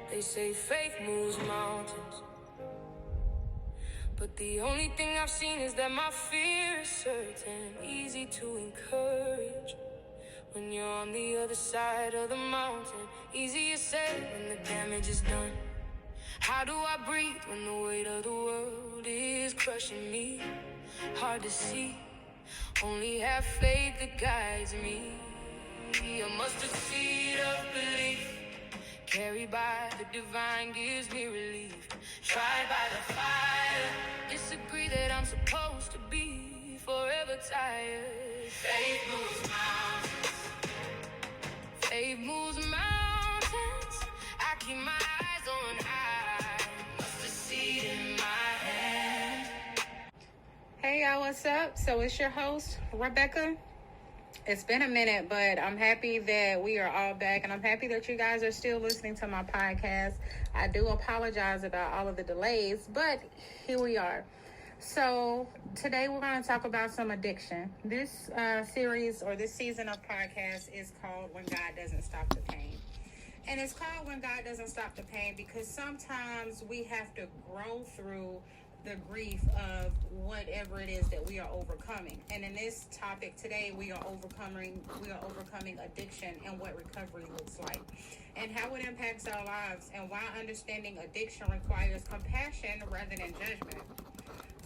They say faith moves mountains, but the only thing I've seen is that my fear is certain, easy to encourage. When you're on the other side of the mountain, easier said when the damage is done. How do I breathe when the weight of the world is crushing me? Hard to see, only have faith that guides me. A mustard seed of belief, carried by the divine, gives me relief. Tried by the fire, disagree that I'm supposed to be forever tired. Faith moves mountains. Faith moves mountains. I keep my eyes on high. Mustard seed in my hand. Hey y'all, what's up? So it's your host, Rebecca. It's been a minute, but I'm happy that we are all back, and I'm happy that you guys are still listening to my podcast. I do apologize about all of the delays, but here we are. So today we're going to talk about some addiction. This series or this season of podcast is called When God Doesn't Stop the Pain. And it's called When God Doesn't Stop the Pain because sometimes we have to grow through the grief of whatever it is that we are overcoming. And in this topic today, we are overcoming addiction and what recovery looks like and how it impacts our lives and why understanding addiction requires compassion rather than judgment.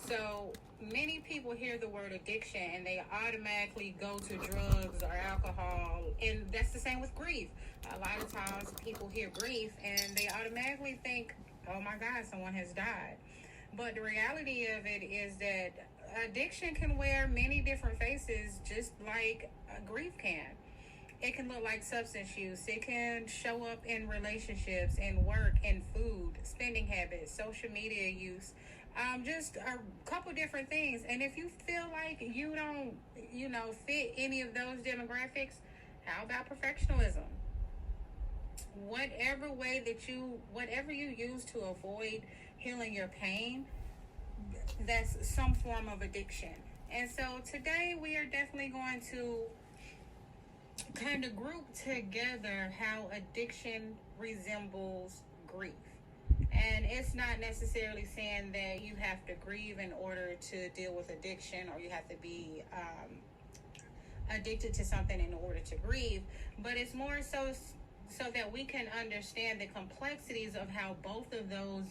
So many people hear the word addiction and they automatically go to drugs or alcohol, and that's the same with grief. A lot of times people hear grief and they automatically think, oh my God, someone has died. But the reality of it is that addiction can wear many different faces, just like grief can. It can look like substance use. It can show up in relationships, in work, in food, spending habits, social media use, just a couple different things. And if you feel like you don't, fit any of those demographics, how about perfectionism? Whatever you use to avoid healing your pain, that's some form of addiction. And so today we are definitely going to kind of group together how addiction resembles grief. And it's not necessarily saying that you have to grieve in order to deal with addiction, or you have to be addicted to something in order to grieve, but it's more so that we can understand the complexities of how both of those,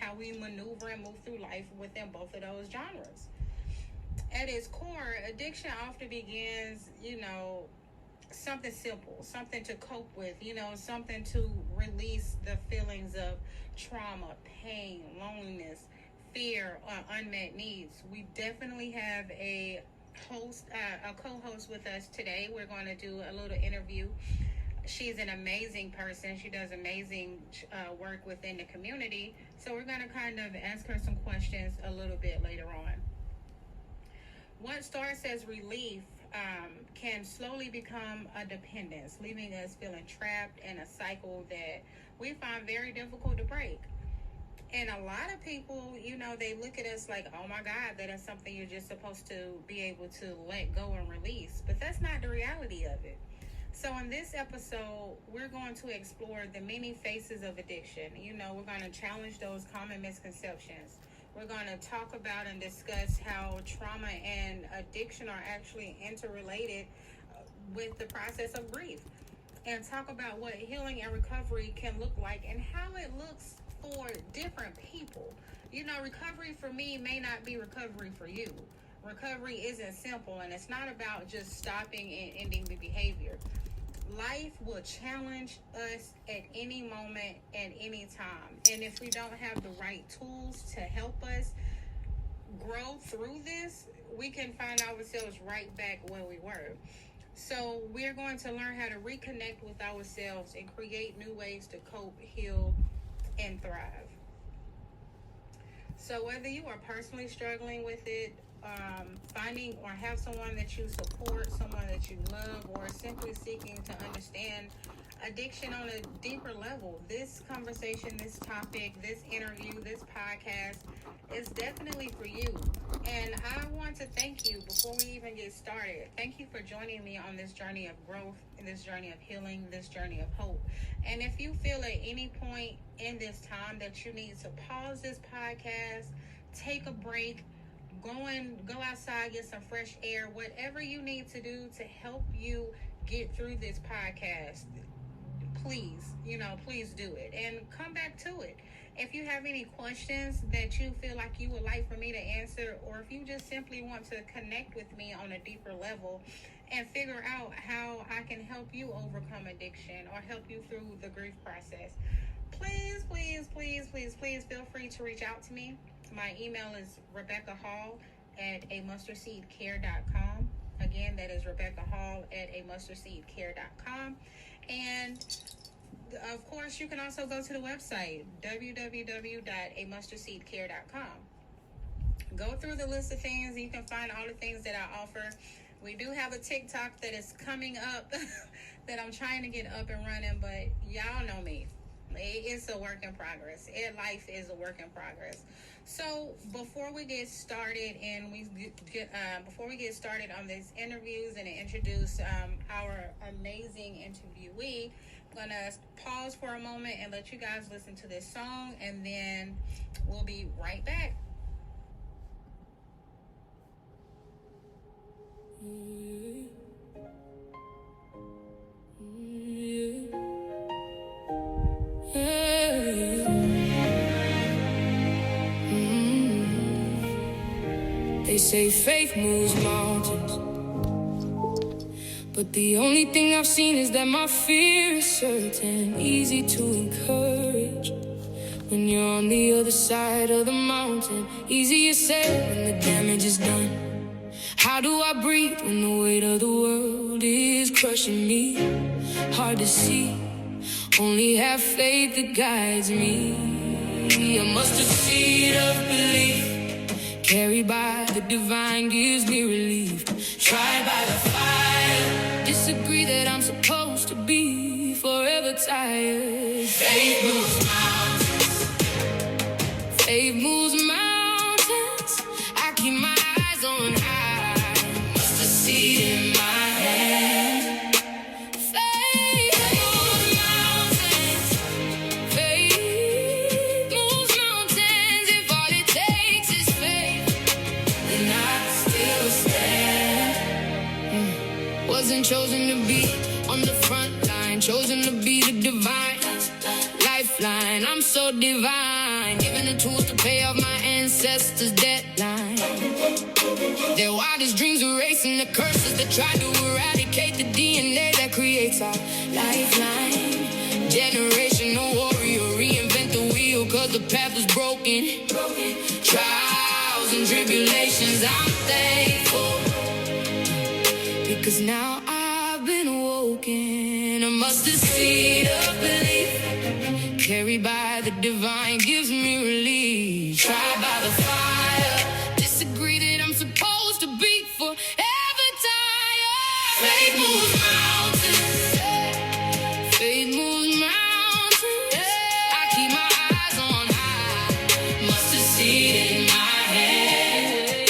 how we maneuver and move through life within both of those genres. At its core, addiction often begins, something simple, something to cope with, something to release the feelings of trauma, pain, loneliness, fear, unmet needs. We definitely have a co-host with us today. We're going to do a little interview. She's an amazing person. She does amazing work within the community. So we're going to kind of ask her some questions a little bit later on. What starts as relief can slowly become a dependence, leaving us feeling trapped in a cycle that we find very difficult to break. And a lot of people, they look at us like, oh my God, that is something you're just supposed to be able to let go and release. But that's not the reality of it. So in this episode, we're going to explore the many faces of addiction. We're going to challenge those common misconceptions. We're going to talk about and discuss how trauma and addiction are actually interrelated with the process of grief, and talk about what healing and recovery can look like and how it looks for different people. Recovery for me may not be recovery for you. Recovery isn't simple, and it's not about just stopping and ending the behavior. Life will challenge us at any moment, at any time. And if we don't have the right tools to help us grow through this, we can find ourselves right back where we were. So we're going to learn how to reconnect with ourselves and create new ways to cope, heal, and thrive. So whether you are personally struggling with it, finding or have someone that you support, someone that you love, or simply seeking to understand addiction on a deeper level. This conversation, this topic, this interview, this podcast is definitely for you. And I want to thank you before we even get started. Thank you for joining me on this journey of growth, this journey of healing, this journey of hope. And if you feel at any point in this time that you need to pause this podcast, take a break, go outside, get some fresh air, whatever you need to do to help you get through this podcast, please do it and come back to it. If you have any questions that you feel like you would like for me to answer, or if you just simply want to connect with me on a deeper level and figure out how I can help you overcome addiction or help you through the grief process, please feel free to reach out to me. My email is rebeccahall@amustardseedcare.com. Again, that is rebeccahall@amustardseedcare.com. And of course, you can also go to the website, www.amustardseedcare.com. Go through the list of things, and you can find all the things that I offer. We do have a TikTok that is coming up that I'm trying to get up and running, but y'all know me. It's a work in progress. Life is a work in progress. So before we get started on these interviews and introduce our amazing interviewee, I'm gonna pause for a moment and let you guys listen to this song, and then we'll be right back. They say faith moves mountains, but the only thing I've seen is that my fear is certain. Easy to encourage when you're on the other side of the mountain. Easier said when the damage is done. How do I breathe when the weight of the world is crushing me? Hard to see, only have faith that guides me. A mustard seed of belief, carried by the divine, gives me relief. Tried by the fire, disagree that I'm supposed to be forever tired. Faith moves mountains. Faith moves mountains. I keep my eyes on high. Mustard seed in my hand. Faith moves mountains. Faith moves mountains. If all it takes is faith, then I still stand. Wasn't chosen to be on the front line, chosen to be the divine lifeline. I'm so divine, given the tools to pay off my ancestors' deadline. Their wildest dreams erasing the curses that tried to eradicate the DNA that creates our lifeline. Generational warrior, reinvent the wheel, cause the path is broken. Trials and tribulations, I'm thankful, because now I've been awoken. A mustard seed of belief, carried by the divine, gives me relief. Tried by the fire, disagree that I'm supposed to be forever tired. Faith moves mountains. Faith moves mountains. I keep my eyes on high. Mustard seed in my hand.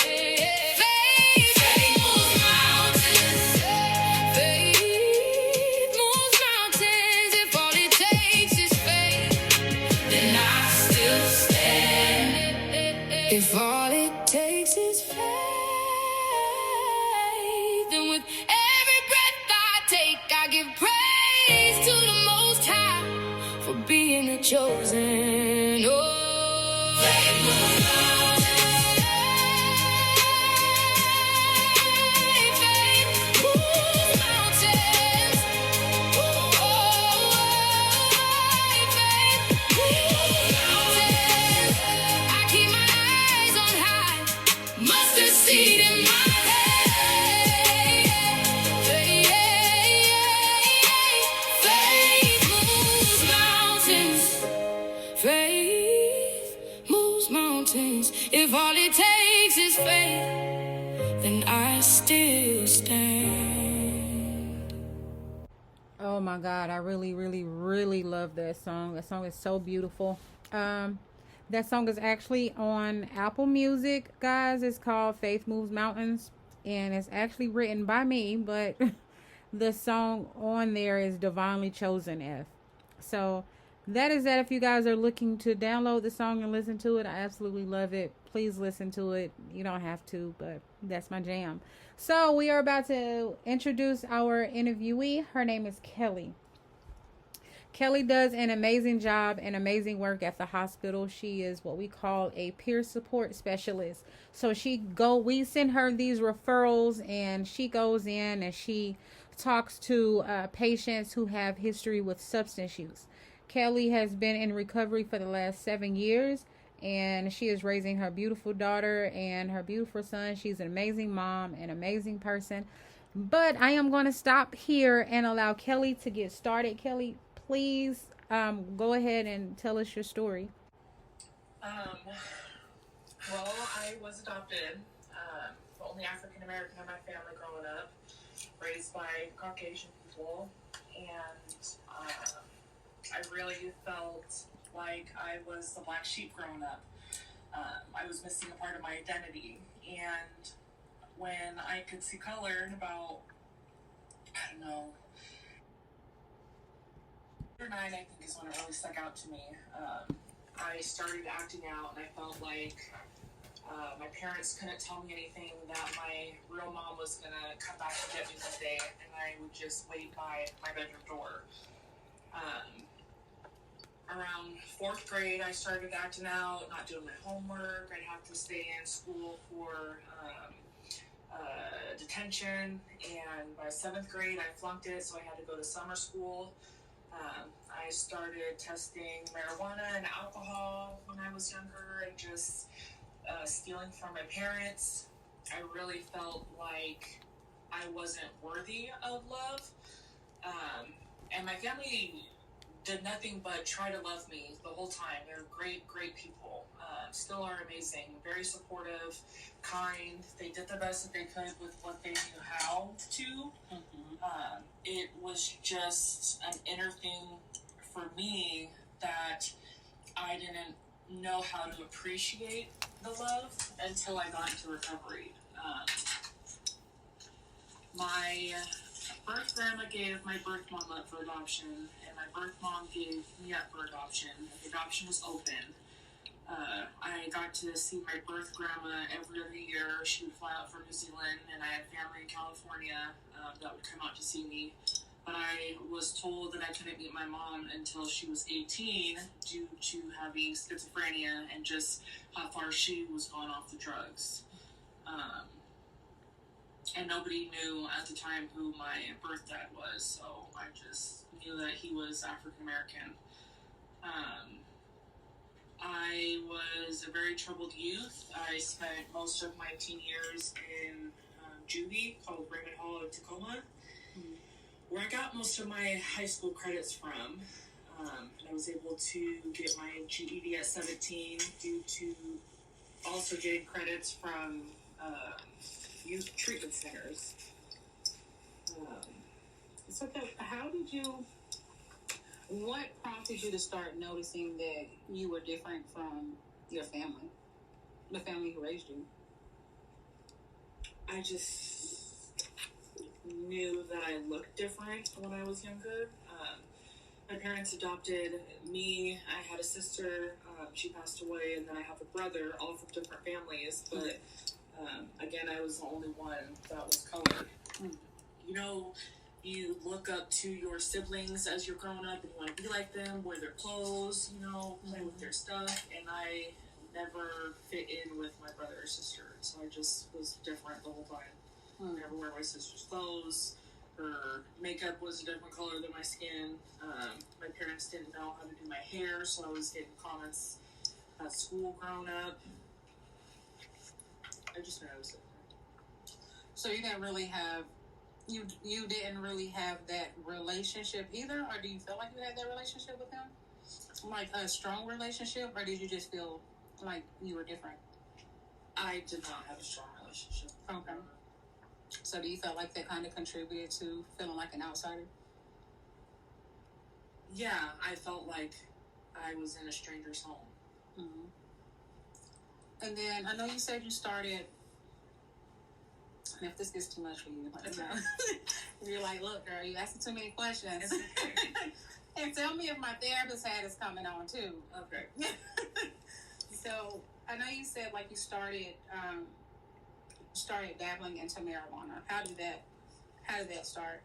Faith moves mountains. Faith moves mountains. If all it takes is faith, then I still stand. If all it takes is faith, then with every breath I take, I give praise to the Most High for being a chosen. Oh, faith moves mountains. Faith moves mountains. Oh, faith moves mountains. I keep my eyes on high. Mustard seed in my hand. Faith moves mountains. Faith moves mountains. If all it takes is faith, then I still stand. Oh my God, I really, really, really love that song. That song is so beautiful. Um, that song is actually on Apple Music, guys. It's called Faith Moves Mountains, and it's actually written by me, but the song on there is Divinely Chosen F. So that is that. If you guys are looking to download the song and listen to it, I absolutely love it. Please listen to it. You don't have to, but that's my jam. So we are about to introduce our interviewee. Her name is Kelly. Kelly does an amazing job and amazing work at the hospital. She is what we call a peer support specialist. So we send her these referrals, and she goes in and she talks to patients who have history with substance use. Kelly has been in recovery for the last 7 years, and she is raising her beautiful daughter and her beautiful son. She's an amazing mom, an amazing person. But I am going to stop here and allow Kelly to get started. Kelly, please go ahead and tell us your story. Um, well, I was adopted, the only African American in my family growing up, raised by Caucasian people, and I really felt like I was the black sheep growing up. I was missing a part of my identity, and when I could see color about, I don't know, 9, I think is when it really stuck out to me. I started acting out, and I felt like my parents couldn't tell me anything, that my real mom was going to come back and get me one day, and I would just wait by my bedroom door. Around 4th grade, I started acting out, not doing my homework. I'd have to stay in school for detention, and by 7th grade, I flunked it, so I had to go to summer school. I started testing marijuana and alcohol when I was younger, and just stealing from my parents. I really felt like I wasn't worthy of love. And my family did nothing but try to love me the whole time. They're great, great people. Still are amazing, very supportive, kind. They did the best that they could with what they knew how to. Mm-hmm. It was just an inner thing for me that I didn't know how to appreciate the love until I got into recovery. My birth grandma gave my birth mom up for adoption, and my birth mom gave me up for adoption. The adoption was open. I got to see my birth grandma every other year. She would fly out from New Zealand, and I had family in California that would come out to see me. But I was told that I couldn't meet my mom until she was 18 due to having schizophrenia and just how far she was gone off the drugs. And nobody knew at the time who my birth dad was, so I just knew that he was African American. I was a very troubled youth. I spent most of my teen years in juvie called Raymond in Tacoma, where I got most of my high school credits from. I was able to get my GED at 17 due to also getting credits from youth treatment centers. What prompted you to start noticing that you were different from your family, the family who raised you? I just knew that I looked different when I was younger. My parents adopted me. I had a sister. She passed away, and then I have a brother, all from different families. But again, I was the only one that was colored. You know, you look up to your siblings as you're growing up, and you want to be like them, wear their clothes, play with their stuff. And I never fit in with my brother or sister, so I just was different the whole time. I never wear my sister's clothes. Her makeup was a different color than my skin. My parents didn't know how to do my hair, so I was getting comments at school growing up. I just knew I was different. So you didn't really have that relationship either, or do you feel like you had that relationship with him? Like a strong relationship, or did you just feel like you were different? I did not have a strong relationship. Okay. So do you feel like that kind of contributed to feeling like an outsider? yeah, I felt like I was in a stranger's home. Mm-hmm. And then I know you said you started. And if this gets too much for you, let me know. You're like, look, girl, you asking too many questions. And tell me if my therapist hat is coming on too. Okay. So I know you said like you started dabbling into marijuana. How did that start?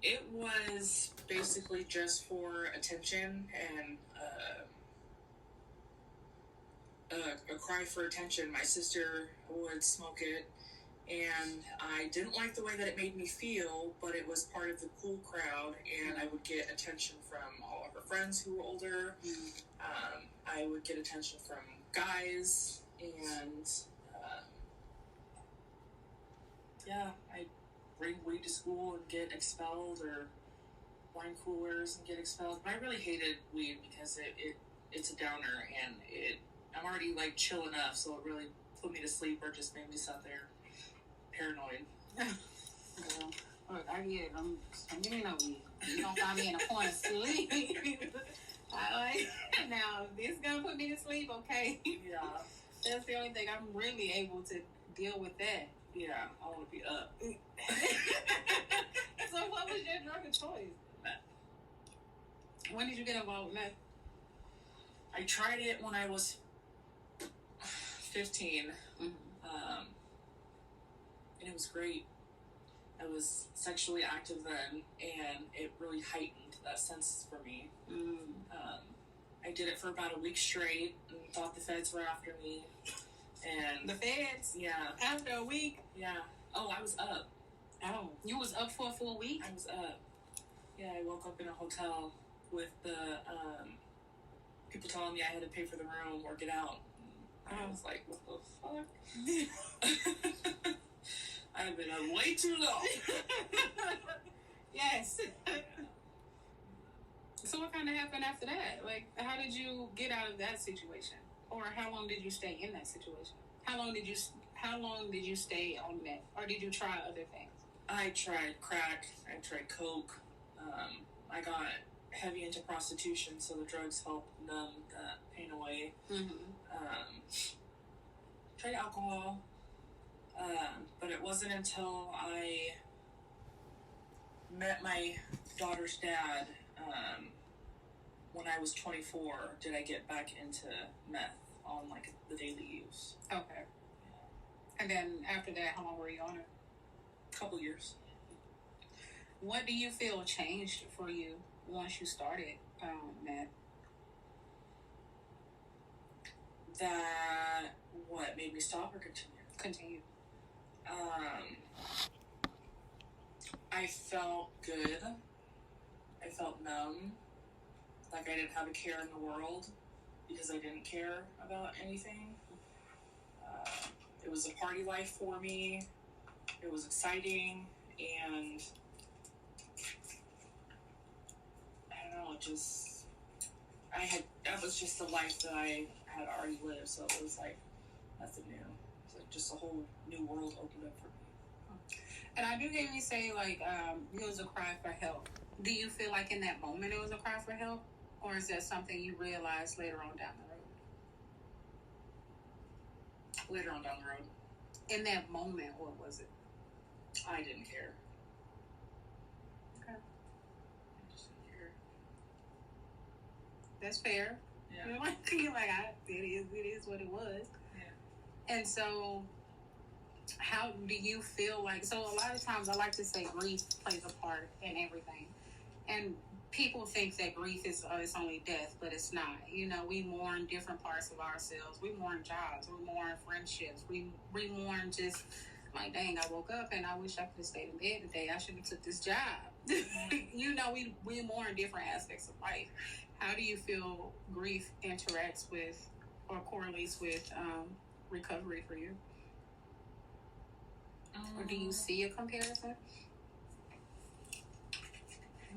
It was basically just for attention and a cry for attention. My sister would smoke it, and I didn't like the way that it made me feel, but it was part of the cool crowd, and I would get attention from all of her friends who were older. I would get attention from guys, and I'd bring weed to school and get expelled, or wine coolers and get expelled. But I really hated weed because it's a downer, and I'm already like chill enough, so it really put me to sleep or just made me sit there paranoid. Look, I get it. I'm getting no weed. You don't find me in a corner sleep. I like now. If this is gonna put me to sleep, okay. Yeah, that's the only thing I'm really able to deal with that. Yeah, I want to be up. So, what was your drug of choice? When did you get involved with meth? I tried it when I was 15, and it was great. I was sexually active then, and it really heightened that sense for me. I did it for about a week straight, and thought the feds were after me. And the feds? Yeah. After a week? Yeah. Oh, I was up. Oh, you was up for a full week? I was up. Yeah, I woke up in a hotel with the people telling me I had to pay for the room or get out. I was like, what the fuck? I've been up way too long. Yes. So what kind of happened after that? Like, how did you get out of that situation? Or how long did you stay in that situation? How long did you stay on that? Or did you try other things? I tried crack. I tried coke. I got heavy into prostitution, so the drugs helped numb that pain away. Tried alcohol. But it wasn't until I met my daughter's dad, when I was 24, did I get back into meth on like the daily use. Okay. And then after that, how long were you on it? A couple years. What do you feel changed for you once you started meth? That what made me stop or continue? Continue. I felt good. I felt numb. Like I didn't have a care in the world because I didn't care about anything. It was a party life for me. It was exciting, and I don't know, that was just the life that I had already lived, so it was like nothing new. It's like just a whole new world opened up for me. And I do hear you say, like, it was a cry for help. Do you feel like in that moment it was a cry for help? Or is that something you realized later on down the road? Later on down the road. In that moment, what was it? I didn't care. Okay. I just didn't care. That's fair. Yeah. You're like, it is what it was. Yeah. And so, how do you feel like, so a lot of times I like to say grief plays a part in everything. And people think that grief is it's only death, but it's not. You know, we mourn different parts of ourselves. We mourn jobs. We mourn friendships. We mourn just like, dang, I woke up and I wish I could have stayed in bed today. I should have took this job. You know, we mourn different aspects of life. How do you feel grief interacts with or correlates with recovery for you? Or do you see a comparison?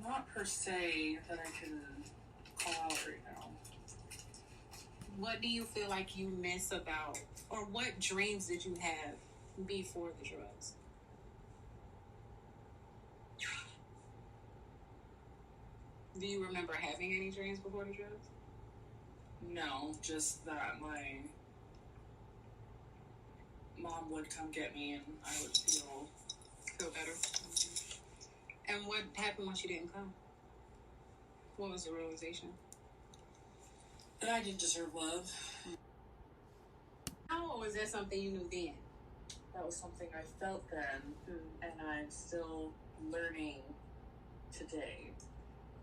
Not per se that I can call out right now. What do you feel like you miss about, or what dreams did you have before the drugs? Do you remember having any dreams before the drugs? No, just that my mom would come get me and I would feel better. And what happened when she didn't come? What was the realization? that I didn't deserve love. How was that something you knew then? That was something I felt then, and I'm still learning today.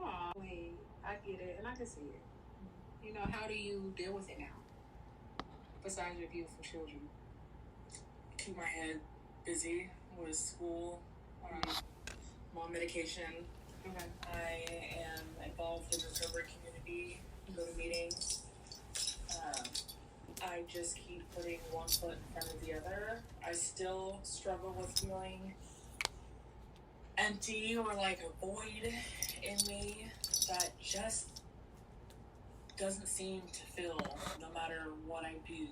Aw, I get it, and I can see it. You know, how do you deal with it now? Besides your beautiful children. Keep my head busy with school, mom medication. Okay. I am involved in the recovery community, go to meetings. I just keep putting one foot in front of the other. I still struggle with feeling empty or like a void in me that just doesn't seem to fill no matter what I do.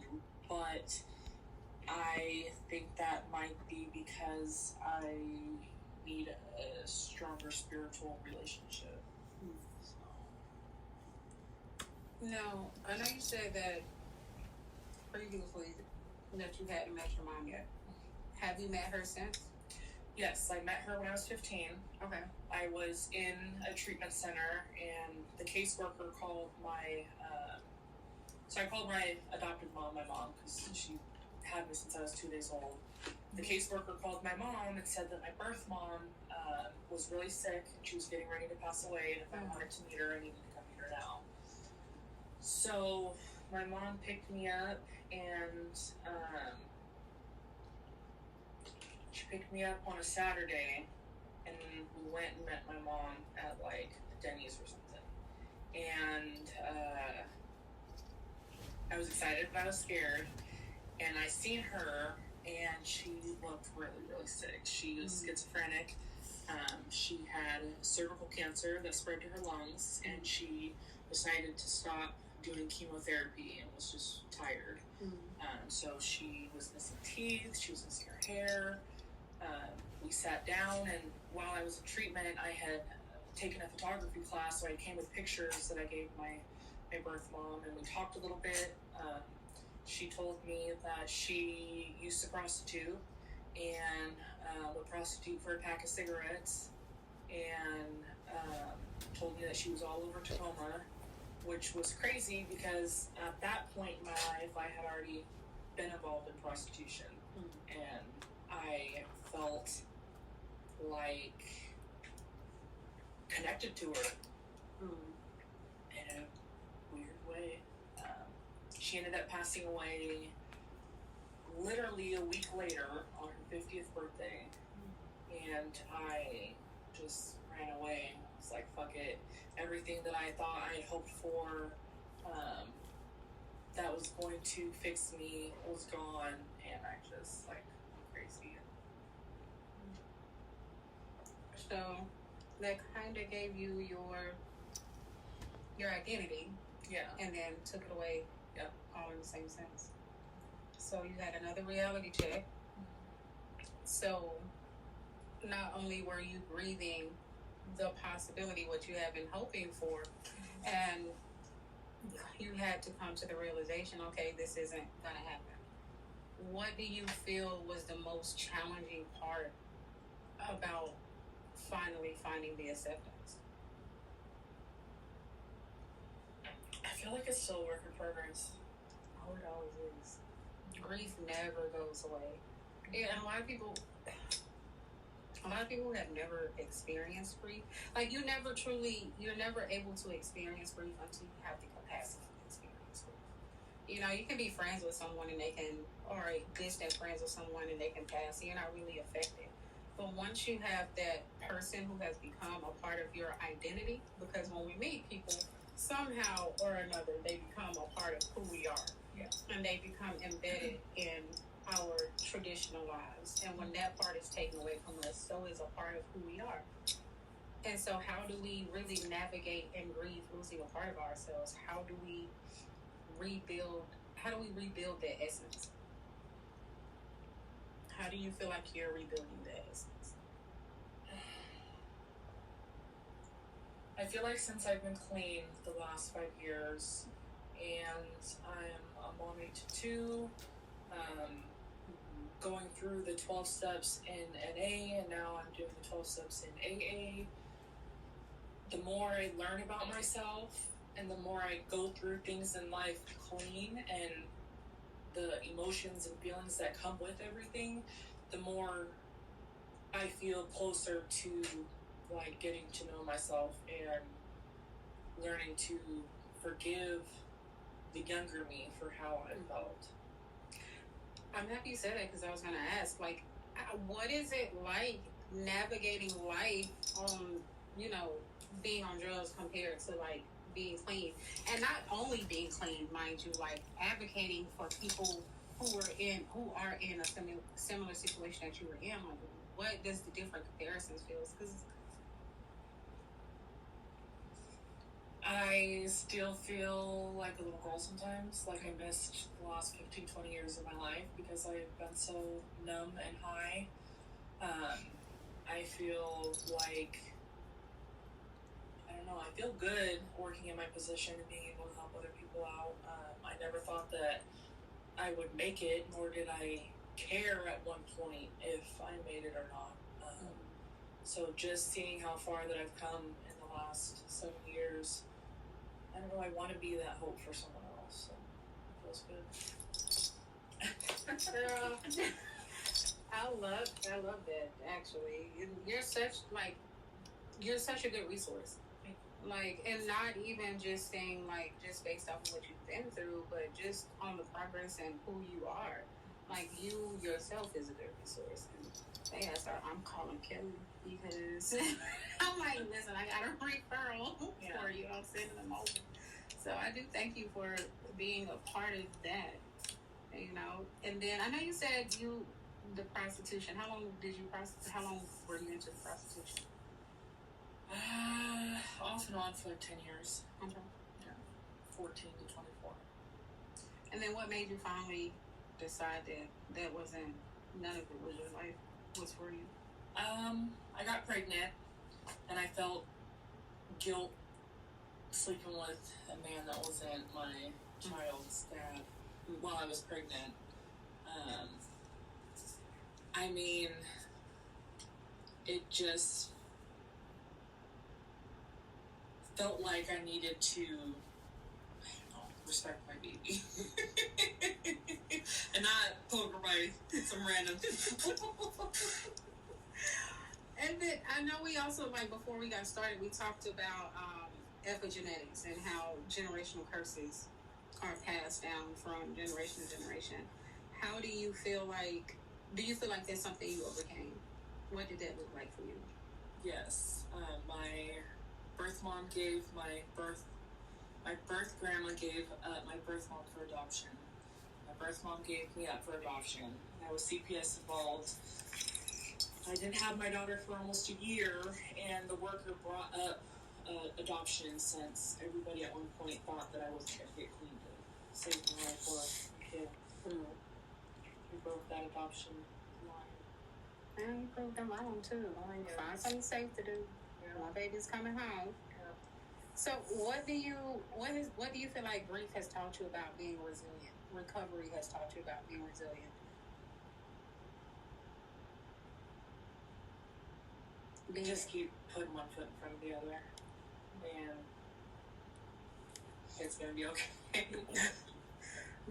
But I think that might be because I need a stronger spiritual relationship. Now, I know you said that previously that you hadn't met your mom yet. Have you met her since? Yes, I met her when I was 15. Okay. I was in a treatment center, and the caseworker called my, so I called my adopted mom my mom, because she had me since I was 2 days old. The caseworker called my mom and said that my birth mom was really sick, and she was getting ready to pass away, and if I wanted to meet her, I needed to come meet her now. So my mom picked me up, and she picked me up on a Saturday, and we went and met my mom at like Denny's or something. And I was excited, but I was scared. And I seen her, and she looked really, really sick. She was schizophrenic. She had cervical cancer that spread to her lungs, and she decided to stop doing chemotherapy and was just tired. So she was missing teeth, she was missing her hair. We sat down, and while I was in treatment, I had taken a photography class, so I came with pictures that I gave my birth mom, and we talked a little bit. She told me that she used to prostitute and would prostitute for a pack of cigarettes, and told me that she was all over Tacoma, which was crazy because at that point in my life, I had already been involved in prostitution, and I felt like connected to her in a weird way. She ended up passing away literally a week later on her 50th birthday, and I just ran away. I was like, fuck it. Everything that I thought I had hoped for that was going to fix me was gone, and I just like went crazy. So that kind of gave you your identity, Yeah. and then took it away, all in the same sense. So you had another reality check. So not only were you breathing the possibility, what you have been hoping for, and you had to come to the realization, okay, this isn't gonna happen. What do you feel was the most challenging part about finally finding the acceptance? I feel like it's still a work in progress. Oh, it always is. Grief never goes away. Yeah, and a lot of people have never experienced grief. Like you're never able to experience grief until you have the capacity to experience grief. You know, you can be friends with someone or distant friends with someone and they can pass, so you're not really affected. But once you have that person who has become a part of your identity, because when we meet people, somehow or another, they become a part of who we are. Yeah. And they become embedded in our traditional lives. And when that part is taken away from us, so is a part of who we are. And so how do we really navigate and grieve losing a part of ourselves? How do we rebuild that essence? How do you feel like you're rebuilding that essence? I feel like since I've been clean the last 5 years, and I'm a mommy to two, going through the 12 steps in NA, and now I'm doing the 12 steps in AA, the more I learn about myself and the more I go through things in life clean and the emotions and feelings that come with everything, the more I feel closer to like getting to know myself and learning to forgive the younger me for how I felt. I'm happy you said that because I was going to ask, like, what is it like navigating life on, you know, being on drugs compared to like being clean? And not only being clean, mind you, like advocating for people who are in a similar situation that you were in. Like, what does the different comparisons feel? Because I still feel like a little girl sometimes, like I missed the last 15, 20 years of my life because I've been so numb and high. I feel like, I don't know, I feel good working in my position and being able to help other people out. I never thought that I would make it, nor did I care at one point if I made it or not. So just seeing how far that I've come in the last 7 years, I don't know, I want to be that hope for someone else. So it feels good. girl, I love that actually. And you're such a good resource. Like, and not even just saying like just based off of what you've been through, but just on the progress and who you are. Like, you yourself is a good resource. And yes, I'm calling Kelly because I'm like, listen, I got a referral for you. I'm sending them over. So I do thank you for being a part of that. You know, and then I know you said the prostitution. How long were you into the prostitution? Off and on for like 10 years. Okay. Yeah, 14 to 24. And then what made you finally decide that wasn't, none of it was your life, was for you? I got pregnant, and I felt guilt sleeping with a man that wasn't my child's dad while I was pregnant. I mean, it just felt like I needed to, respect my baby and not poke by some random people. And then I know we also, like, before we got started, we talked about epigenetics and how generational curses are passed down from generation to generation. How do you feel like that's something you overcame? What did that look like for you? Yes. My birth mom gave my birth grandma gave my birth mom for adoption. My birth mom gave me up for adoption. I was CPS involved. I didn't have my daughter for almost a year, and the worker brought up adoption since everybody at one point thought that I wasn't going to get clean to save my life or a kid. We broke that adoption line. And you proved them wrong too. Find something safe to do. My baby's coming home. So what do you feel like grief has taught you about being resilient? Recovery has taught you about being resilient? Just keep putting one foot in front of the other, and it's gonna be okay.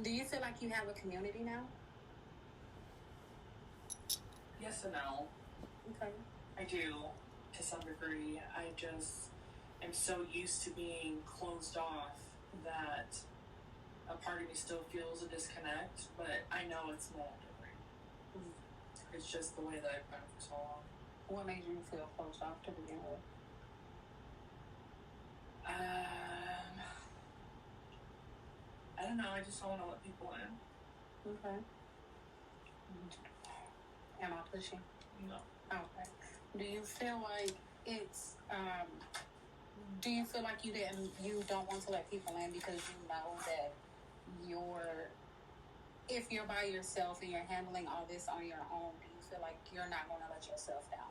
Do you feel like you have a community now? Yes and no. Okay. I do, to some degree. I just am so used to being closed off that a part of me still feels a disconnect, but I know it's not different. Mm-hmm. It's just the way that I've been for so long. What made you feel closed off to begin with? I don't know. I just don't want to let people in. Okay. Am I pushing? No. Okay. Do you feel like it's do you feel like you don't want to let people in because you know that if you're by yourself and you're handling all this on your own, do you feel like you're not going to let yourself down?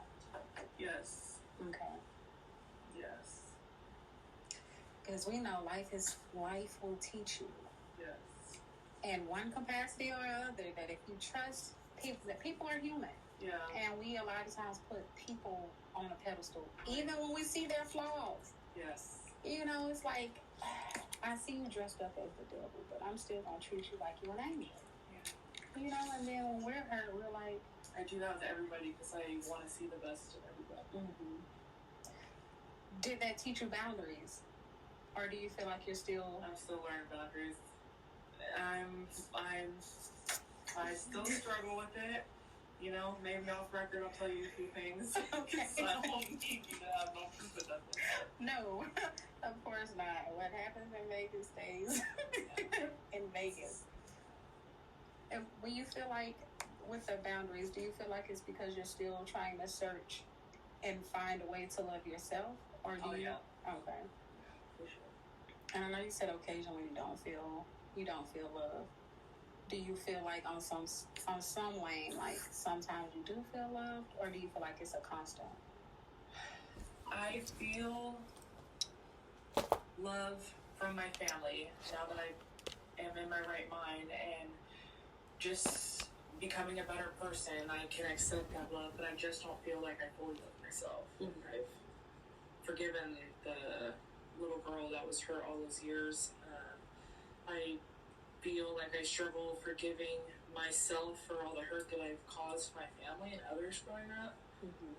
Yes. Okay. Yes. Because we know life will teach you. Yes. In one capacity or other, that if you trust people, that people are human. Yeah. And we a lot of times put people on a pedestal, even when we see their flaws. Yes. You know, it's like, I see you dressed up as the devil, but I'm still going to treat you like you're an angel. Yeah. You know, and then when we're hurt, we're like... I do that with everybody because I want to see the best in everybody. Mm-hmm. Did that teach you boundaries? Or do you feel like you're still... I'm still learning boundaries. I still struggle with it. You know, maybe off record I'll tell you a few things. Okay. So I don't need you to have no proof of nothing. No, of course not. What happens in Vegas stays in Vegas. And when you feel like, with the boundaries, do you feel like it's because you're still trying to search and find a way to love yourself? Or do you... Yeah. Okay. For sure. And I know you said occasionally you don't feel love. Do you feel like on some lane, like sometimes you do feel loved, or do you feel like it's a constant? I feel love from my family now that I am in my right mind and just becoming a better person. I can accept that love, but I just don't feel like I fully love myself. Mm-hmm. I've forgiven the little girl that was hurt all those years. I feel like I struggle forgiving myself for all the hurt that I've caused my family and others growing up. Mm-hmm.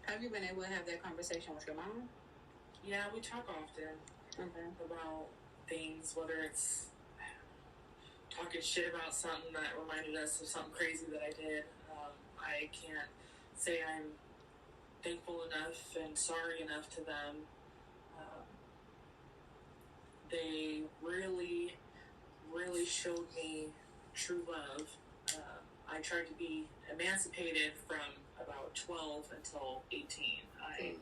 Have you been able to have that conversation with your mom? Yeah, we talk often about things, whether it's talking shit about something that reminded us of something crazy that I did. I can't say I'm thankful enough and sorry enough to them. They really, really showed me true love. I tried to be emancipated from about 12 until 18. I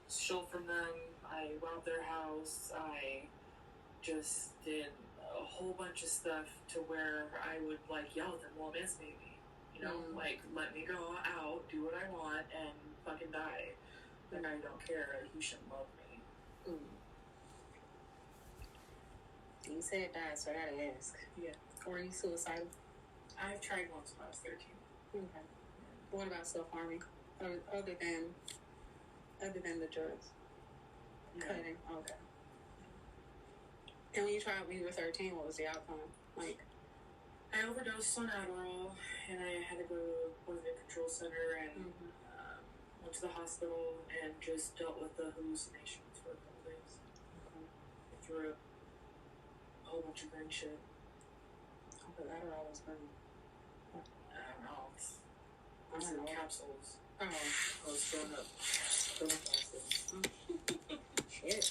stole from them. I robbed their house. I just did a whole bunch of stuff to where I would yell at them, well, emancipate me. You know, let me go out, do what I want, and fucking die. Like, I don't care. You shouldn't love me. You said die, so I gotta ask. Yeah. Were you suicidal? I've tried once when I was 13. Okay. What about self-harming? Other than the drugs? Yeah. Cutting? Okay. And when you tried when you were 13, what was the outcome? I overdosed on Adderall, and I had to go to a poison control center and went to the hospital and just dealt with the hallucinations for a couple days. Okay. I threw up a whole bunch of green shit. Okay, Adderall was green. I don't know. It's in capsules. Oh. I was throwing up acids. Shit.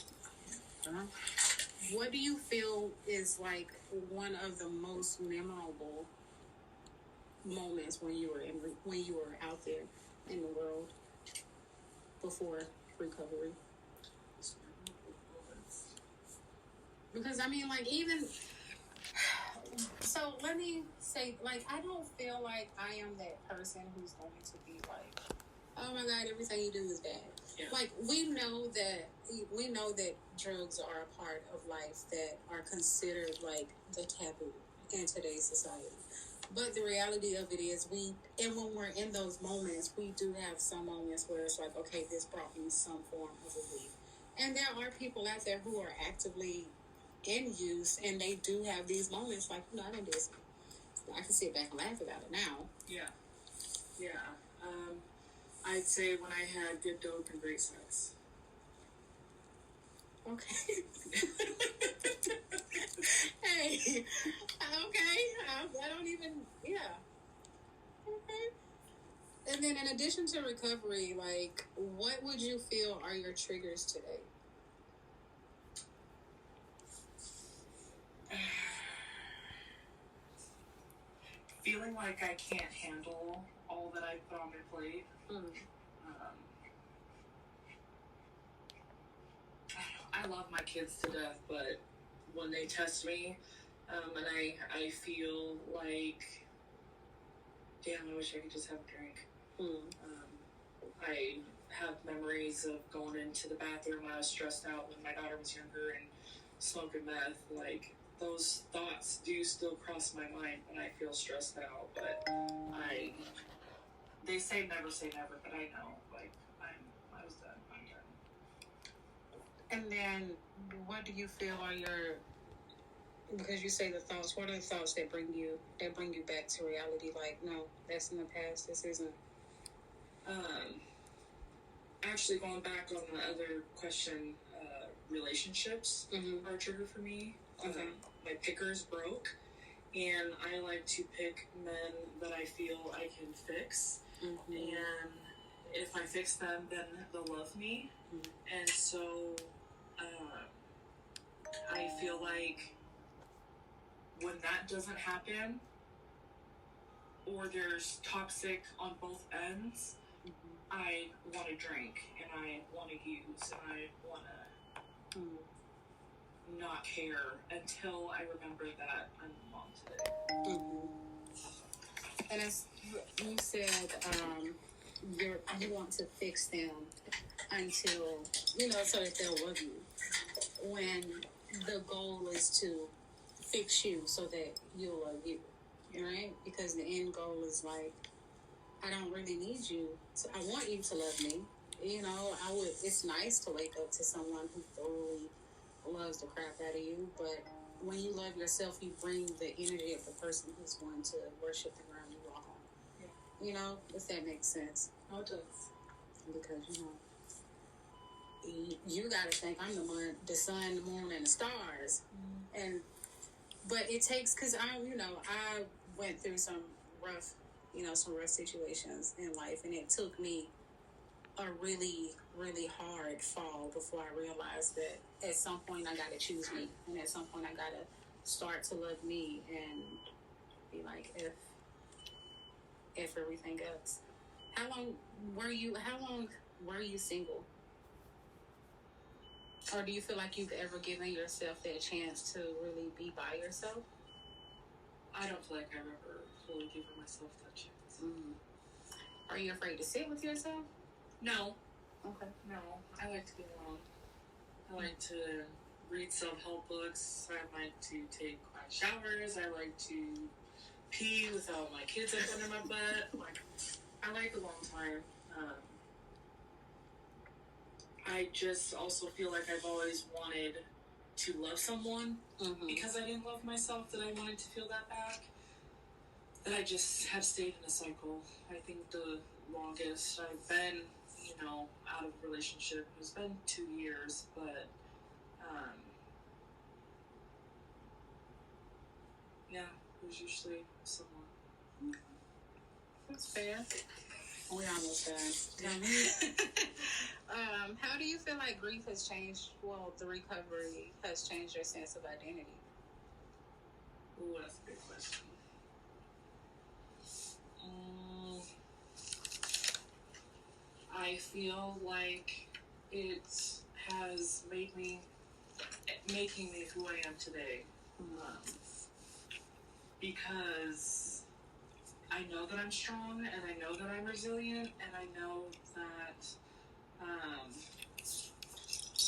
What do you feel is one of the most memorable moments when you were out there in the world before recovery? Because even so, let me say, I don't feel like I am that person who's going to be like, oh my God, everything you do is bad. Yeah. We know that drugs are a part of life that are considered the taboo in today's society. But the reality of it is when we're in those moments, we do have some moments where it's like, okay, this brought me some form of relief. And there are people out there who are actively in use, and they do have these moments I done this. I can sit back and laugh about it now. Yeah. Yeah. I'd say when I had good dope and great sex. Okay. Hey. Okay. I don't even... Yeah. Okay. And then in addition to recovery, what would you feel are your triggers today? Feeling like I can't handle all that I put on my plate. I love my kids to death, but when they test me, and I feel like, damn, I wish I could just have a drink. have memories of going into the bathroom when I was stressed out when my daughter was younger and smoking meth. Like, those thoughts do still cross my mind when I feel stressed out, but they say never, but I know, like, I was done. I'm done. And then, what do you feel are your, because you say the thoughts, what are the thoughts that bring you back to reality? Like, no, that's in the past, this isn't. Actually, going back on the other question, relationships are a trigger for me. Okay. My picker's broke, and I like to pick men that I feel I can fix. Mm-hmm. And if I fix them, then they'll love me. Mm-hmm. And so I feel like when that doesn't happen, or there's toxic on both ends, I want to drink, and I want to use, and I want to not care until I remember that I'm a mom today. Mm-hmm. And as you said, you want to fix them until, so that they'll love you. When the goal is to fix you so that you'll love you, right? Because the end goal is like, I don't really need you. I want you to love me. It's nice to wake up to someone who thoroughly loves the crap out of you, but when you love yourself, you bring the energy of the person who's going to worship the ground you walk on. Yeah. If that makes sense. Oh, it does. Because, you got to think I'm the sun, the moon, and the stars. Mm-hmm. But it takes, because I went through some rough situations in life, and it took me a really, really hard fall before I realized that at some point I got to choose me, and at some point I got to start to love me and be like, if everything else. How long were you single? Or do you feel like you've ever given yourself that chance to really be by yourself? I don't feel like I've ever fully given myself that chance. Mm-hmm. Are you afraid to sit with yourself? No. Okay. No. I like to be alone. I like to read self-help books. I like to take quiet showers. I like to pee without my kids up under my butt. I like alone time. I just also feel like I've always wanted to love someone because I didn't love myself, that I wanted to feel that back. That I just have stayed in a cycle. I think the longest I've been, out of a relationship has been 2 years, but yeah, it was usually someone. That's fair. We almost done. How do you feel like grief has changed? Well, the recovery has changed your sense of identity. Ooh, that's a good question. I feel like it has making me who I am today. Because I know that I'm strong, and I know that I'm resilient, and I know that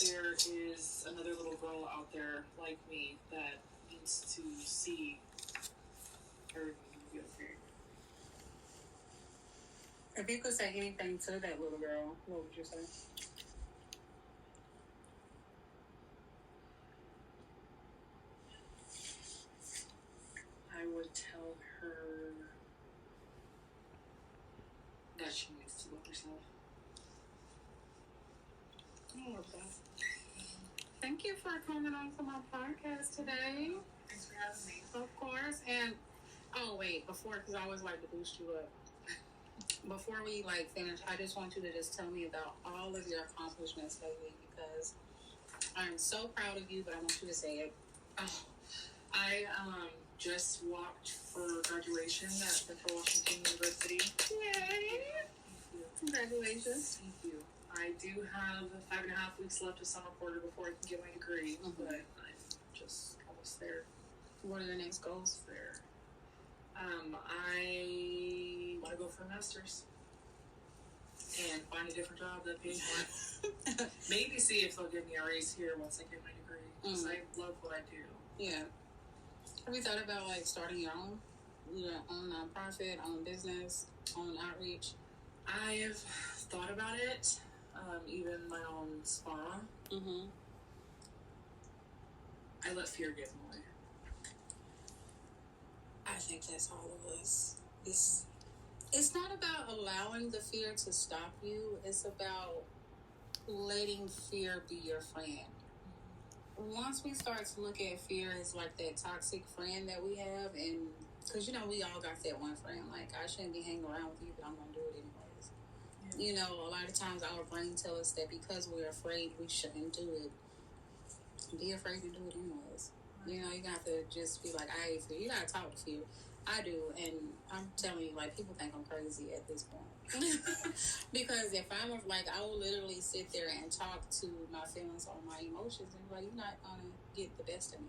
there is another little girl out there like me that needs to see everything be okay. If you could say anything to that little girl, what would you say? I would tell her that she needs to love herself. I love that. Thank you for coming on to my podcast today. Thanks for having me. Of course. And, because I always like to boost you up. Before we finish, I just want you to just tell me about all of your accomplishments lately, because I'm so proud of you, but I want you to say it. I just walked for graduation at Central Washington University. Yay! Thank you. Congratulations. Thank you. I do have 5.5 weeks left of summer quarter before I can get my degree, but I'm just almost there. What are the next goals? There. I want to go for a master's. and find a different job that pays more. Maybe see if they'll give me a raise here once I get my degree. Because I love what I do. Yeah. Have you thought about like starting your own nonprofit, own business, own outreach? I've thought about it. Even my own spa. Mm-hmm. I let fear get in the way. I think that's all of us. It's not about allowing the fear to stop you. It's about letting fear be your friend. Once we start to look at fear as like that toxic friend that we have, and because we all got that one friend, like I shouldn't be hanging around with you, but I'm gonna do it anyways. Yeah. A lot of times our brain tells us that because we're afraid we shouldn't do it. Be afraid to do it anyways. You got to just be like, I hate fear. You gotta talk to fear. I do, and I'm telling you, like, people think I'm crazy at this point. Because if I'm like, I will literally sit there and talk to my feelings or my emotions, and like, you're not gonna get the best of me.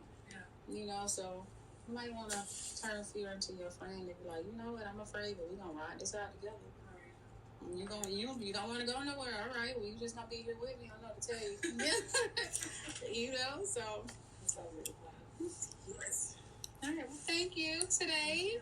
Yeah. So you might want to turn fear into your friend and be like, you know what, I'm afraid, but we're gonna ride this out together. Right. You don't want to go nowhere. All right, well, you just gonna be here with me. I don't know what to tell you. So. That's all really fun. Yes. All right, well, thank you today.